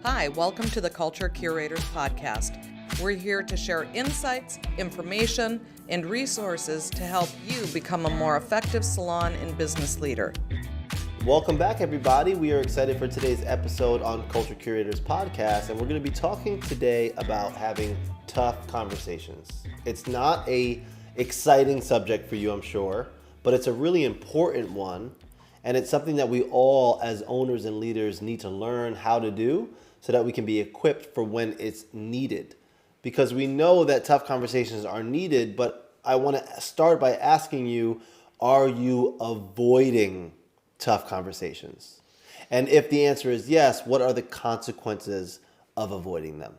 Hi, welcome to the Culture Curators Podcast. We're here to share insights, information, and resources to help you become a more effective salon and business leader. Welcome back, everybody. We are excited for today's episode on Culture Curators Podcast, and we're going to be talking today about having tough conversations. It's not a exciting subject for you, I'm sure, but it's a really important one, and it's something that we all, as owners and leaders, need to learn how to do so that we can be equipped for when it's needed. Because we know that tough conversations are needed, but I want to start by asking you, are you avoiding tough conversations? And if the answer is yes, what are the consequences of avoiding them?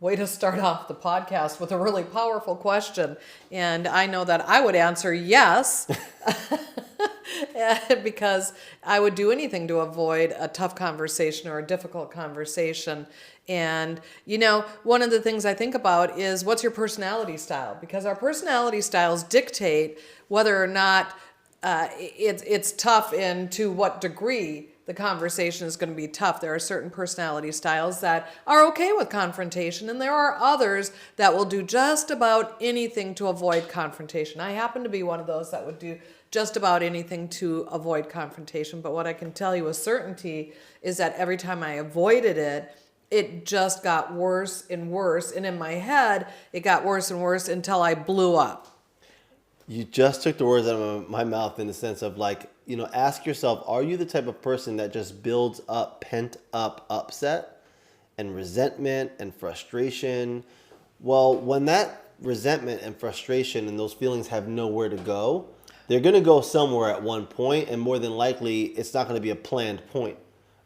Way to start off the podcast with a really powerful question. And I know that I would answer yes, because I would do anything to avoid a tough conversation or a difficult conversation. And, one of the things I think about is what's your personality style? Because our personality styles dictate whether or not it's tough and to what degree the conversation is going to be tough. There are certain personality styles that are okay with confrontation, and there are others that will do just about anything to avoid confrontation. I happen to be one of those that would do just about anything to avoid confrontation, but what I can tell you with certainty is that every time I avoided it, it just got worse and worse, and in my head, it got worse and worse until I blew up. You just took the words out of my mouth in the sense of ask yourself, are you the type of person that just builds up pent up upset and resentment and frustration? Well, when that resentment and frustration and those feelings have nowhere to go, they're going to go somewhere at one point, and more than likely, it's not going to be a planned point,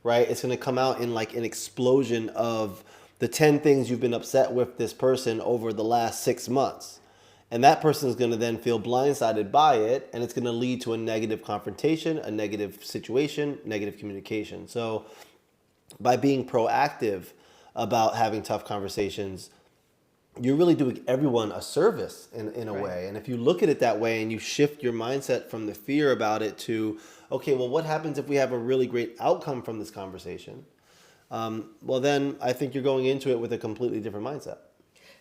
right? It's going to come out in like an explosion of the 10 things you've been upset with this person over the last 6 months. And that person is going to then feel blindsided by it, and it's going to lead to a negative confrontation, a negative situation, negative communication. So by being proactive about having tough conversations, you're really doing everyone a service in a way. And if you look at it that way and you shift your mindset from the fear about it to, okay, well, what happens if we have a really great outcome from this conversation? Well, then I think you're going into it with a completely different mindset.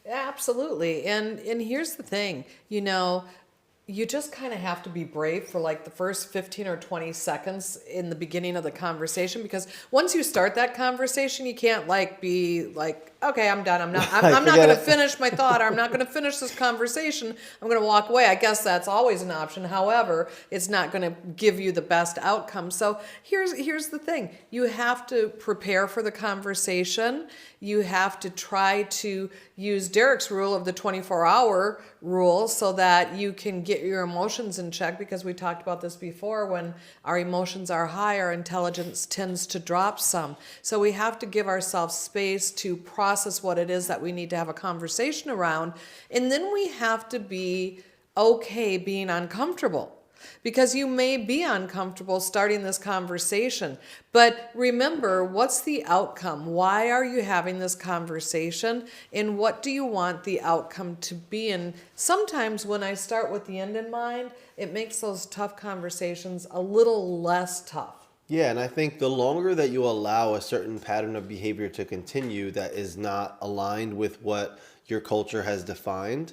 Absolutely. And here's the thing, you just kind of have to be brave for like the first 15 or 20 seconds in the beginning of the conversation, because once you start that conversation, you can't be like, okay, I'm done. I'm not going to finish my thought, or I'm not going to finish this conversation. I'm going to walk away. I guess that's always an option. However, it's not going to give you the best outcome. So here's the thing. You have to prepare for the conversation. You have to try to use Derek's rule of the 24-hour rule so that you can get your emotions in check, because we talked about this before. When our emotions are high, our intelligence tends to drop some. So we have to give ourselves space to process what it is that we need to have a conversation around. And then we have to be okay being uncomfortable, because you may be uncomfortable starting this conversation. But remember, what's the outcome? Why are you having this conversation? And what do you want the outcome to be? And sometimes when I start with the end in mind, it makes those tough conversations a little less tough. Yeah, and I think the longer that you allow a certain pattern of behavior to continue that is not aligned with what your culture has defined,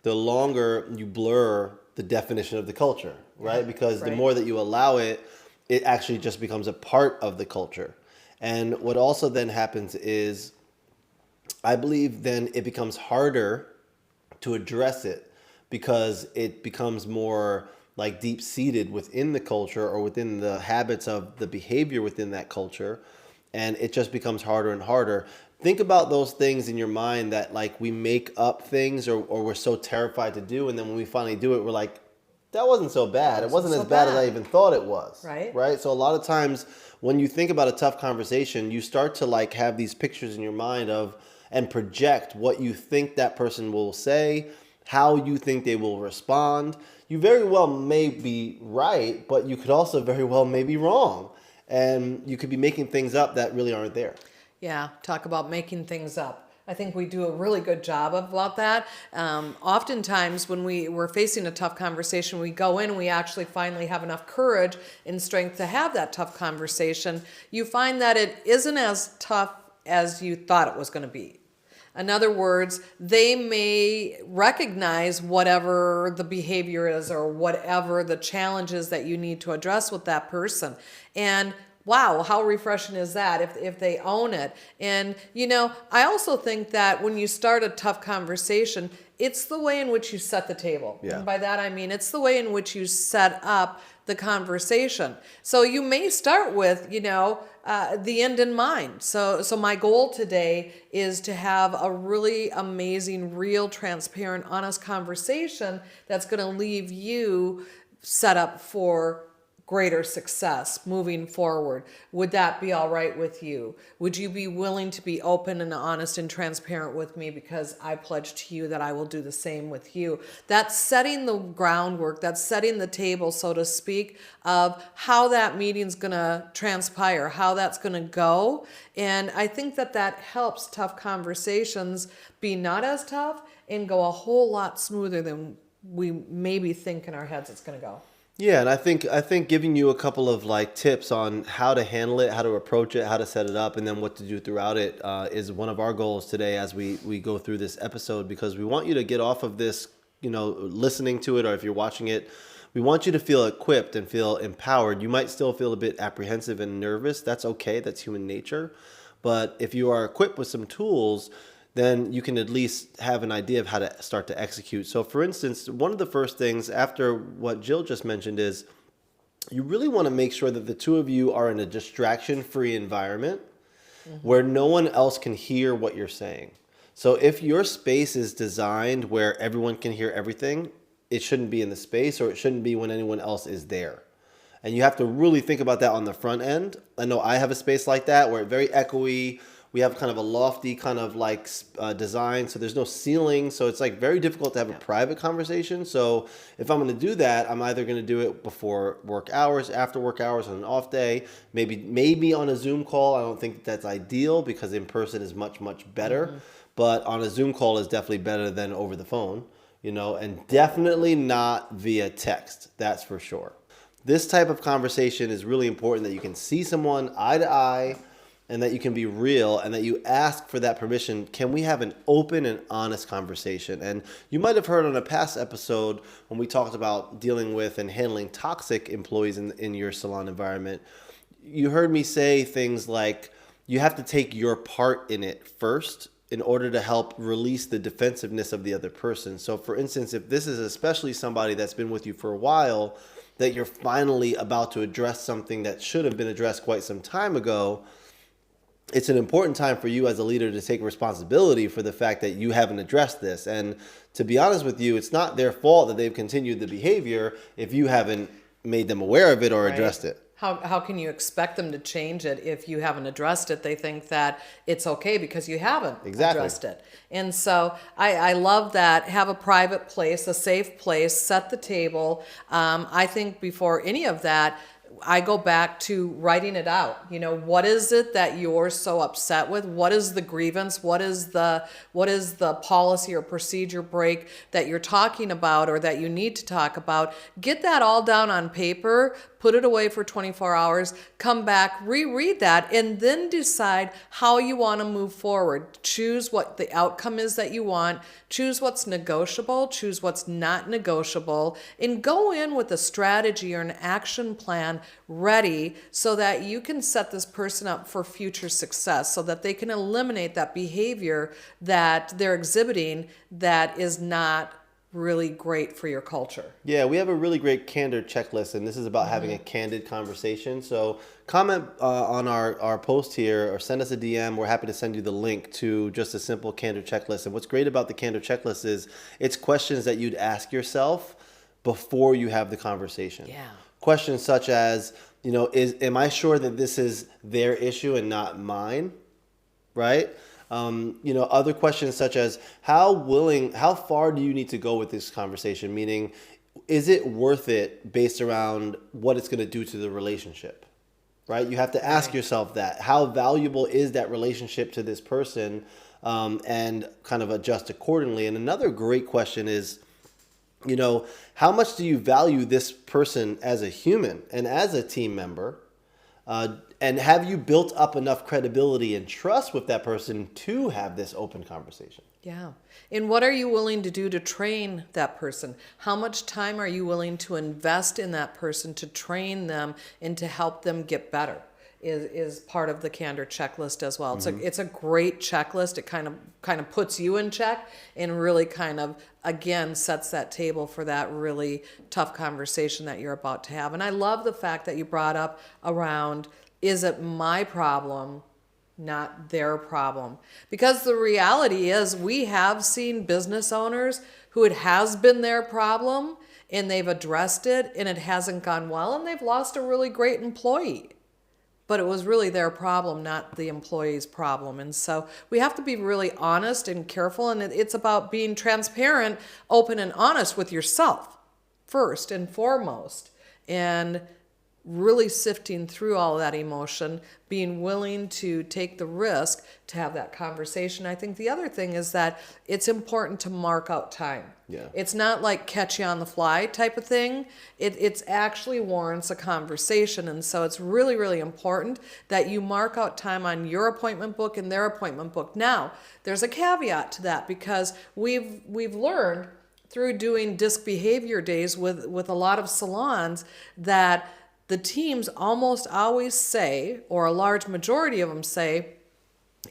the longer you blur the definition of the culture, right? Because the more that you allow it, it actually just becomes a part of the culture. And what also then happens is, I believe then it becomes harder to address it, because it becomes more like deep-seated within the culture or within the habits of the behavior within that culture, and it just becomes harder and harder. Think about those things in your mind that we make up things or we're so terrified to do, and then when we finally do it, we're like, that wasn't so bad. It wasn't as bad as I even thought it was. Right? So a lot of times when you think about a tough conversation, you start to have these pictures in your mind of and project what you think that person will say, how you think they will respond. You very well may be right, but you could also very well may be wrong. And you could be making things up that really aren't there. Yeah, talk about making things up. I think we do a really good job about that. Oftentimes when we're facing a tough conversation, we go in and we actually finally have enough courage and strength to have that tough conversation. You find that it isn't as tough as you thought it was going to be. In other words, they may recognize whatever the behavior is or whatever the challenges that you need to address with that person. And wow, how refreshing is that if they own it? And, I also think that when you start a tough conversation, it's the way in which you set the table. Yeah. And by that, I mean, it's the way in which you set up the conversation. So you may start with, the end in mind. So my goal today is to have a really amazing, real, transparent, honest conversation that's going to leave you set up for greater success moving forward. Would that be all right with you? Would you be willing to be open and honest and transparent with me, because I pledge to you that I will do the same with you? That's setting the groundwork, that's setting the table, so to speak, of how that meeting's going to transpire, how that's going to go. And I think that helps tough conversations be not as tough and go a whole lot smoother than we maybe think in our heads it's going to go. Yeah, and I think giving you a couple of tips on how to handle it, how to approach it, how to set it up, and then what to do throughout it is one of our goals today as we go through this episode, because we want you to get off of this, listening to it, or if you're watching it, we want you to feel equipped and feel empowered. You might still feel a bit apprehensive and nervous. That's okay. That's human nature. But if you are equipped with some tools, then you can at least have an idea of how to start to execute. So for instance, one of the first things after what Jill just mentioned is you really want to make sure that the two of you are in a distraction-free environment where no one else can hear what you're saying. So if your space is designed where everyone can hear everything, it shouldn't be in the space, or it shouldn't be when anyone else is there. And you have to really think about that on the front end. I know I have a space like that where it's very echoey. We have kind of a lofty kind of design, so there's no ceiling, so it's very difficult to have a private conversation. So if I'm going to do that, I'm either going to do it before work hours, after work hours, on an off day, maybe on a Zoom call. I don't think that's ideal because in person is much, much better, but on a Zoom call is definitely better than over the phone, and definitely not via text, that's for sure. This type of conversation is really important, that you can see someone eye to eye, and that you can be real, and that you ask for that permission. Can we have an open and honest conversation? And you might have heard on a past episode when we talked about dealing with and handling toxic employees in your salon environment, you heard me say things like you have to take your part in it first in order to help release the defensiveness of the other person. So for instance, if this is especially somebody that's been with you for a while, that you're finally about to address something that should have been addressed quite some time ago, it's an important time for you as a leader to take responsibility for the fact that you haven't addressed this. And to be honest with you, it's not their fault that they've continued the behavior if you haven't made them aware of it or addressed it. How can you expect them to change it if you haven't addressed it? They think that it's okay because you haven't addressed it. And so I love that. Have a private place, a safe place, set the table. I think before any of that, I go back to writing it out. What is it that you're so upset with? What is the grievance? What is the policy or procedure break that you're talking about or that you need to talk about? Get that all down on paper, put it away for 24 hours, come back, reread that, and then decide how you want to move forward. Choose what the outcome is that you want, choose what's negotiable, choose what's not negotiable, and go in with a strategy or an action plan ready so that you can set this person up for future success, so that they can eliminate that behavior that they're exhibiting that is not really great for your culture. Yeah, we have a really great candor checklist, and this is about having a candid conversation. So comment on our post here or send us a DM. We're happy to send you the link to just a simple candor checklist. And what's great about the candor checklist is it's questions that you'd ask yourself before you have the conversation. Yeah. Questions such as, am I sure that this is their issue and not mine? Right? Other questions such as how far do you need to go with this conversation? Meaning, is it worth it based around what it's going to do to the relationship, right? You have to ask yourself that. How valuable is that relationship to this person, and kind of adjust accordingly. And another great question is, how much do you value this person as a human and as a team member? And have you built up enough credibility and trust with that person to have this open conversation? Yeah. And what are you willing to do to train that person? How much time are you willing to invest in that person to train them and to help them get better? Is part of the candor checklist as well. It's a great checklist. It kind of puts you in check and really kind of again sets that table for that really tough conversation that you're about to have. And I love the fact that you brought up around, is it my problem, not their problem? Because the reality is we have seen business owners who it has been their problem and they've addressed it and it hasn't gone well and they've lost a really great employee. But it was really their problem, not the employee's problem. And so we have to be really honest and careful. And it's about being transparent, open, and honest with yourself first and foremost. And really sifting through all of that emotion, being willing to take the risk to have that conversation. I think the other thing is that it's important to mark out time. Yeah. It's not like catch you on the fly type of thing. It's actually warrants a conversation. And so it's really, really important that you mark out time on your appointment book and their appointment book. Now, there's a caveat to that because we've learned through doing disc behavior days with a lot of salons that the teams almost always say, or a large majority of them say,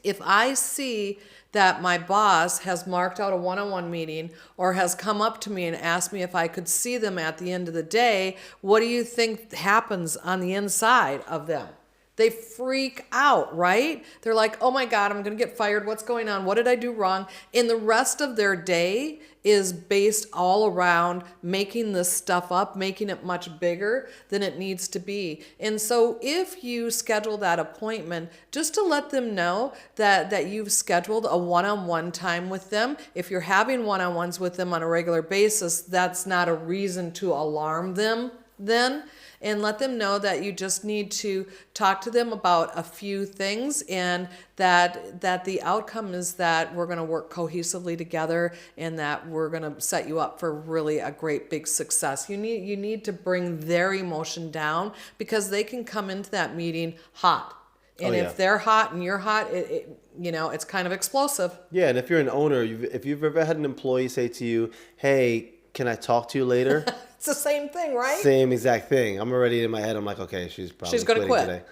if I see that my boss has marked out a one-on-one meeting or has come up to me and asked me if I could see them at the end of the day, what do you think happens on the inside of them? They freak out, right? They're like, oh my God, I'm going to get fired. What's going on? What did I do wrong? And the rest of their day is based all around making this stuff up, making it much bigger than it needs to be. And so if you schedule that appointment, just to let them know that you've scheduled a one-on-one time with them. If you're having one-on-ones with them on a regular basis, that's not a reason to alarm them then. And let them know that you just need to talk to them about a few things and that the outcome is that we're going to work cohesively together and that we're going to set you up for really a great big success. You need to bring their emotion down because they can come into that meeting hot. And if they're hot and you're hot, it's kind of explosive. Yeah, and if you're an owner, if you've ever had an employee say to you, hey, can I talk to you later? It's the same thing, right? Same exact thing. I'm already in my head. I'm like, okay, she's probably going to quit today.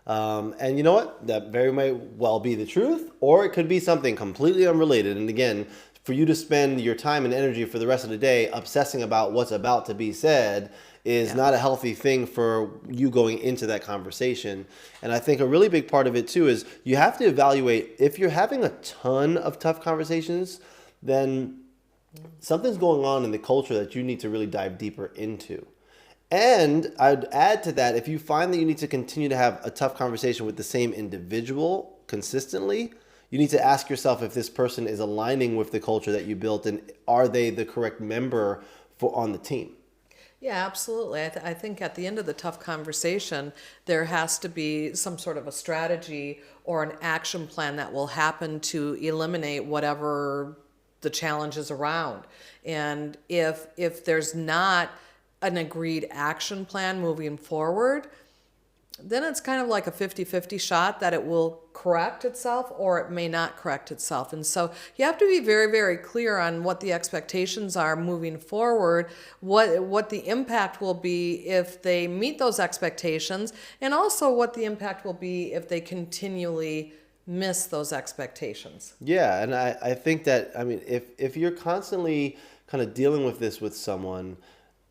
And you know what? That very might well be the truth, or it could be something completely unrelated. And again, for you to spend your time and energy for the rest of the day obsessing about what's about to be said is not a healthy thing for you going into that conversation. And I think a really big part of it too is you have to evaluate if you're having a ton of tough conversations, then something's going on in the culture that you need to really dive deeper into. And I'd add to that, if you find that you need to continue to have a tough conversation with the same individual consistently, you need to ask yourself if this person is aligning with the culture that you built and are they the correct member on the team. Yeah, absolutely. I think at the end of the tough conversation, there has to be some sort of a strategy or an action plan that will happen to eliminate whatever the challenges around. And if there's not an agreed action plan moving forward, then it's kind of like a 50-50 shot that it will correct itself or it may not correct itself. And so you have to be very, very clear on what the expectations are moving forward, what the impact will be if they meet those expectations, and also what the impact will be if they continually miss those expectations. Yeah, and I think that, I mean, if you're constantly kind of dealing with this with someone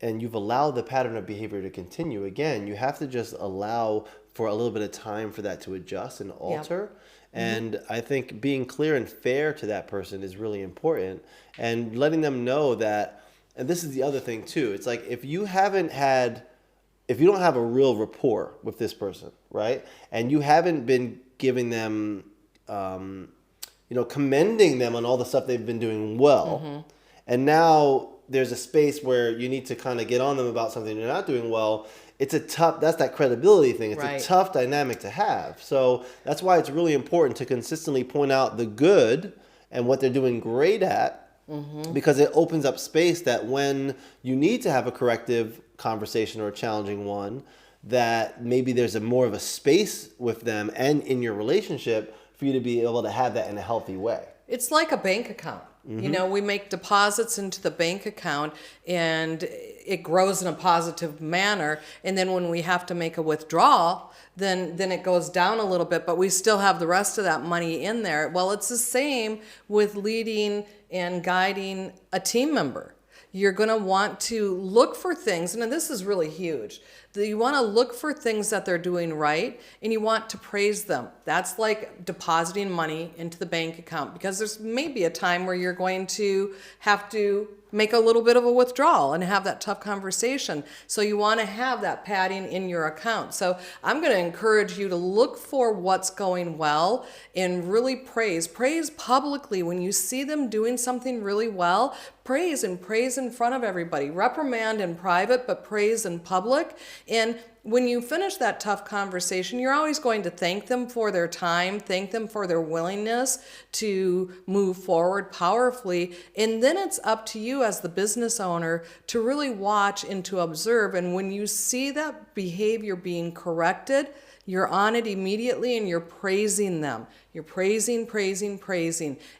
and you've allowed the pattern of behavior to continue, again, you have to just allow for a little bit of time for that to adjust and alter. Yep. And I think being clear and fair to that person is really important, and letting them know that, and this is the other thing too, it's like if you don't have a real rapport with this person, right? And you haven't been giving them, commending them on all the stuff they've been doing well, and now there's a space where you need to kind of get on them about something they're not doing well. That's that credibility thing. It's a tough dynamic to have. So that's why it's really important to consistently point out the good and what they're doing great at, because it opens up space that when you need to have a corrective conversation or a challenging one, that maybe there's more of a space with them and in your relationship for you to be able to have that in a healthy way. It's like a bank account. You know, we make deposits into the bank account and it grows in a positive manner. And then when we have to make a withdrawal, then it goes down a little bit, but we still have the rest of that money in there. Well, it's the same with leading and guiding a team member. You're going to want to look for things, and this is really huge. You want to look for things that they're doing right, and you want to praise them. That's like depositing money into the bank account, because there's maybe a time where you're going to have to make a little bit of a withdrawal and have that tough conversation. So you want to have that padding in your account. So I'm going to encourage you to look for what's going well and really praise publicly. When you see them doing something really well, praise in front of everybody. Reprimand in private, but praise in public. And when you finish that tough conversation, you're always going to thank them for their time, thank them for their willingness to move forward powerfully. And then it's up to you as the business owner to really watch and to observe. And when you see that behavior being corrected, you're on it immediately and you're praising them. You're praising,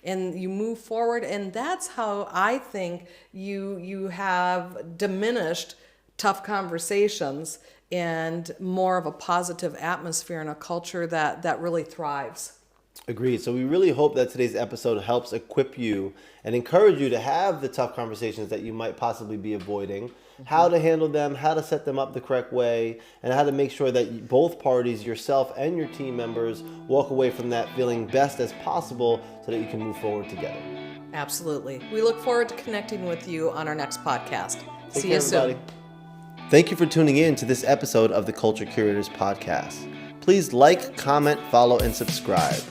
and you move forward. And that's how I think you have diminished tough conversations and more of a positive atmosphere in a culture that really thrives. Agreed. So we really hope that today's episode helps equip you and encourage you to have the tough conversations that you might possibly be avoiding, how to handle them, how to set them up the correct way, and how to make sure that both parties, yourself and your team members, walk away from that feeling best as possible so that you can move forward together. Absolutely. We look forward to connecting with you on our next podcast. Take See care, you soon. everybody. Thank you for tuning in to this episode of the Culture Curators Podcast. Please like, comment, follow, and subscribe.